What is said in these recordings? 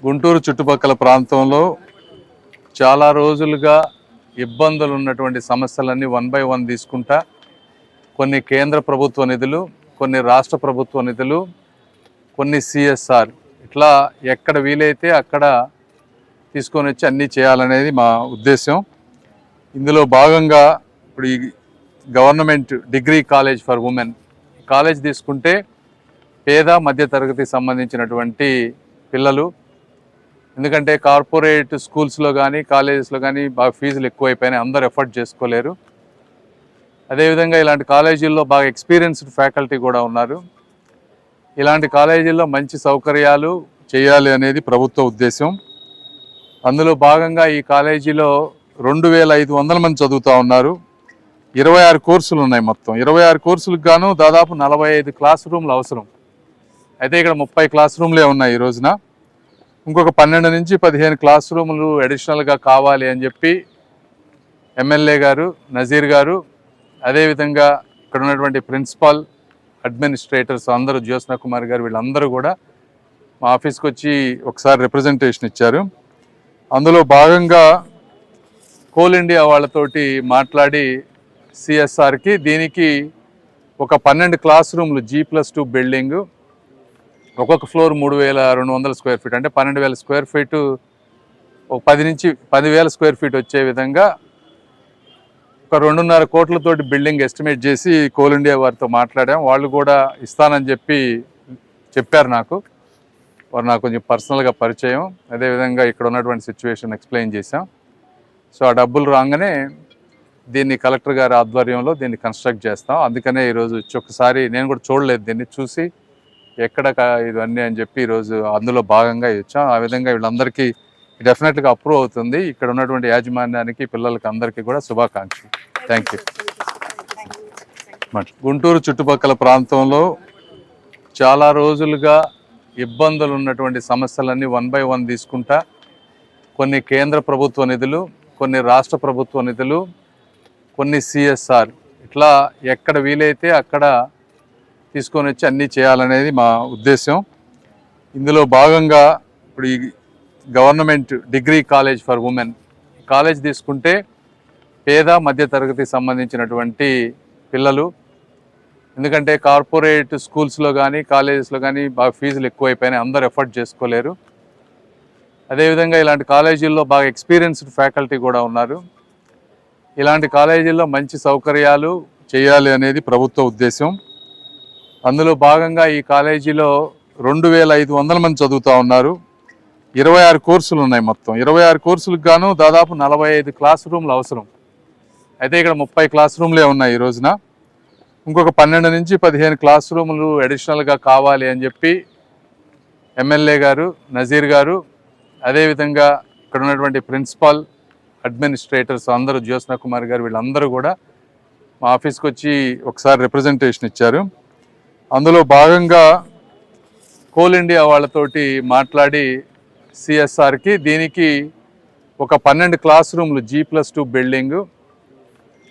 గుంటూరు చుట్టుపక్కల ప్రాంతంలో చాలా రోజులుగా ఇబ్బందులు ఉన్నటువంటి సమస్యలన్నీ వన్ బై వన్ తీసుకుంటా కొన్ని కేంద్ర ప్రభుత్వ నిధులు, కొన్ని రాష్ట్ర ప్రభుత్వ నిధులు, కొన్ని సిఎస్ఆర్ ఇట్లా ఎక్కడ వీలైతే అక్కడ తీసుకొని వచ్చి అన్నీ చేయాలనేది మా ఉద్దేశం. ఇందులో భాగంగా ఇప్పుడు ఈ government degree college for women college తీసుకుంటే పేద మధ్య తరగతికి సంబంధించినటువంటి పిల్లలు, ఎందుకంటే కార్పొరేట్ స్కూల్స్లో కానీ కాలేజెస్లో కానీ బాగా ఫీజులు ఎక్కువైపోయినాయి, అందరూ ఎఫర్ట్ చేసుకోలేరు. అదేవిధంగా ఇలాంటి కాలేజీల్లో బాగా ఎక్స్పీరియన్స్డ్ ఫ్యాకల్టీ కూడా ఉన్నారు. ఇలాంటి కాలేజీల్లో మంచి సౌకర్యాలు చేయాలి అనేది ప్రభుత్వ ఉద్దేశం. అందులో భాగంగా ఈ కాలేజీలో 2500 మంది చదువుతూ ఉన్నారు. 26 కోర్సులు ఉన్నాయి. మొత్తం 26 కోర్సులకు గాను దాదాపు 45 క్లాస్ రూమ్లు అవసరం. అయితే ఇక్కడ 30 క్లాస్ రూమ్లే ఉన్నాయి ఈ రోజున. ఇంకొక 12 నుంచి 15 క్లాస్ రూములు అడిషనల్గా కావాలి అని చెప్పి ఎమ్మెల్యే గారు, నజీర్ గారు, అదేవిధంగా ఇక్కడ ఉన్నటువంటి ప్రిన్సిపాల్, అడ్మినిస్ట్రేటర్స్ అందరూ, జ్యోత్స్న కుమార్ గారు, వీళ్ళందరూ కూడా మా ఆఫీస్కి వచ్చి ఒకసారి రిప్రజెంటేషన్ ఇచ్చారు. అందులో భాగంగా కోల్ ఇండియా వాళ్ళతోటి మాట్లాడి సిఎస్ఆర్కి దీనికి ఒక 12 క్లాస్ రూమ్లు G+2 బిల్డింగు, ఒక్కొక్క ఫ్లోర్ 3200 స్క్వేర్ ఫీట్, అంటే 12,000 స్క్వేర్ ఫీటు, ఒక 10 నుంచి 10,000 స్క్వేర్ ఫీట్ వచ్చే విధంగా ఒక 2.5 కోట్లతోటి బిల్డింగ్ ఎస్టిమేట్ చేసి కోల్ ఇండియా వారితో మాట్లాడాం. వాళ్ళు కూడా ఇస్తానని చెప్పారు నాకు. వారు నాకు కొంచెం పర్సనల్గా పరిచయం. అదేవిధంగా ఇక్కడ ఉన్నటువంటి సిచ్యువేషన్ ఎక్స్ప్లెయిన్ చేశాం. సో ఆ డబ్బులు రాగానే దీన్ని కలెక్టర్ గారి ఆధ్వర్యంలో దీన్ని కన్స్ట్రక్ట్ చేస్తాం. అందుకనే ఈరోజు ఒక్కసారి నేను కూడా చూడలేదు, దీన్ని చూసి ఎక్కడ ఇవన్నీ అని చెప్పి ఈరోజు అందులో భాగంగా ఇచ్చాం. ఆ విధంగా వీళ్ళందరికీ డెఫినెట్గా అప్రూవ్ అవుతుంది. ఇక్కడ ఉన్నటువంటి యాజమాన్యానికి, పిల్లలకి అందరికీ కూడా శుభాకాంక్షలు. Thank you. గుంటూరు చుట్టుపక్కల ప్రాంతంలో చాలా రోజులుగా ఇబ్బందులు ఉన్నటువంటి సమస్యలన్నీ వన్ బై వన్ తీసుకుంటా కొన్ని కేంద్ర ప్రభుత్వ నిధులు, కొన్ని రాష్ట్ర ప్రభుత్వ నిధులు, కొన్ని సిఎస్ఆర్ ఇట్లా ఎక్కడ వీలైతే అక్కడ తీసుకొని వచ్చి అన్నీ చేయాలనేది మా ఉద్దేశం. ఇందులో భాగంగా ఇప్పుడు ఈ government degree college for women college తీసుకుంటే పేద మధ్య తరగతికి సంబంధించినటువంటి పిల్లలు, ఎందుకంటే కార్పొరేట్ స్కూల్స్లో కానీ కాలేజెస్లో కానీ బాగా ఫీజులు ఎక్కువైపోయినాయి, అందరూ ఎఫర్ట్ చేసుకోలేరు. అదేవిధంగా ఇలాంటి కాలేజీల్లో బాగా ఎక్స్పీరియన్స్డ్ ఫ్యాకల్టీ కూడా ఉన్నారు. ఇలాంటి కాలేజీల్లో మంచి సౌకర్యాలు చేయాలి అనేది ప్రభుత్వ ఉద్దేశం. అందులో భాగంగా ఈ కాలేజీలో 2500 మంది చదువుతూ ఉన్నారు. 26 కోర్సులు ఉన్నాయి. మొత్తం 26 కోర్సులకు గాను దాదాపు 45 క్లాస్ రూమ్లు అవసరం. అయితే ఇక్కడ 30 క్లాస్ రూమ్లే ఉన్నాయి ఈ రోజున. ఇంకొక 12 నుంచి 15 క్లాస్ రూములు అడిషనల్గా కావాలి అని చెప్పి ఎమ్మెల్యే గారు, నజీర్ గారు, అదేవిధంగా ఇక్కడ ఉన్నటువంటి ప్రిన్సిపాల్, అడ్మినిస్ట్రేటర్స్ అందరూ, జ్యోత్స్న కుమార్ గారు, వీళ్ళందరూ కూడా మా ఆఫీస్కి వచ్చి ఒకసారి రిప్రజెంటేషన్ ఇచ్చారు. అందులో భాగంగా కోల్ ఇండియా వాళ్ళతోటి మాట్లాడి సిఎస్ఆర్కి దీనికి ఒక 12 క్లాస్ రూమ్లు G+2 బిల్డింగు,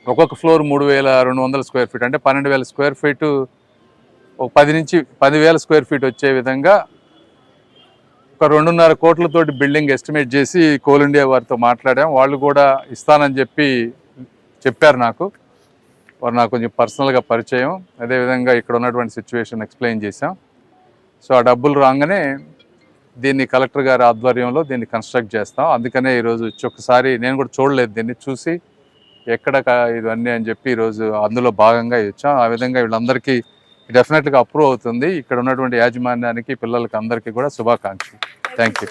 ఒక్కొక్క ఫ్లోర్ 3200 స్క్వేర్ ఫీట్, అంటే 12,000 స్క్వేర్ ఫీటు, ఒక 10 నుంచి 10,000 స్క్వేర్ ఫీట్ వచ్చే విధంగా ఒక 2.5 కోట్లతోటి బిల్డింగ్ ఎస్టిమేట్ చేసి కోల్ ఇండియా వారితో మాట్లాడాం. వాళ్ళు కూడా ఇస్తానని చెప్పారు నాకు. వారు నాకు కొంచెం పర్సనల్గా పరిచయం. అదేవిధంగా ఇక్కడ ఉన్నటువంటి సిచ్యువేషన్ ఎక్స్ప్లెయిన్ చేశాం. సో ఆ డబ్బులు రాగానే దీన్ని కలెక్టర్ గారి ఆధ్వర్యంలో దీన్ని కన్స్ట్రక్ట్ చేస్తాం. అందుకనే ఈరోజు ఒక్కసారి నేను కూడా చూడలేదు, దీన్ని చూసి ఎక్కడ ఇవన్నీ అని చెప్పి ఈరోజు అందులో భాగంగా ఇచ్చాం. ఆ విధంగా వీళ్ళందరికీ డెఫినెట్గా అప్రూవ్ అవుతుంది. ఇక్కడ ఉన్నటువంటి యాజమాన్యానికి, పిల్లలకి అందరికీ కూడా శుభాకాంక్షలు. Thank you.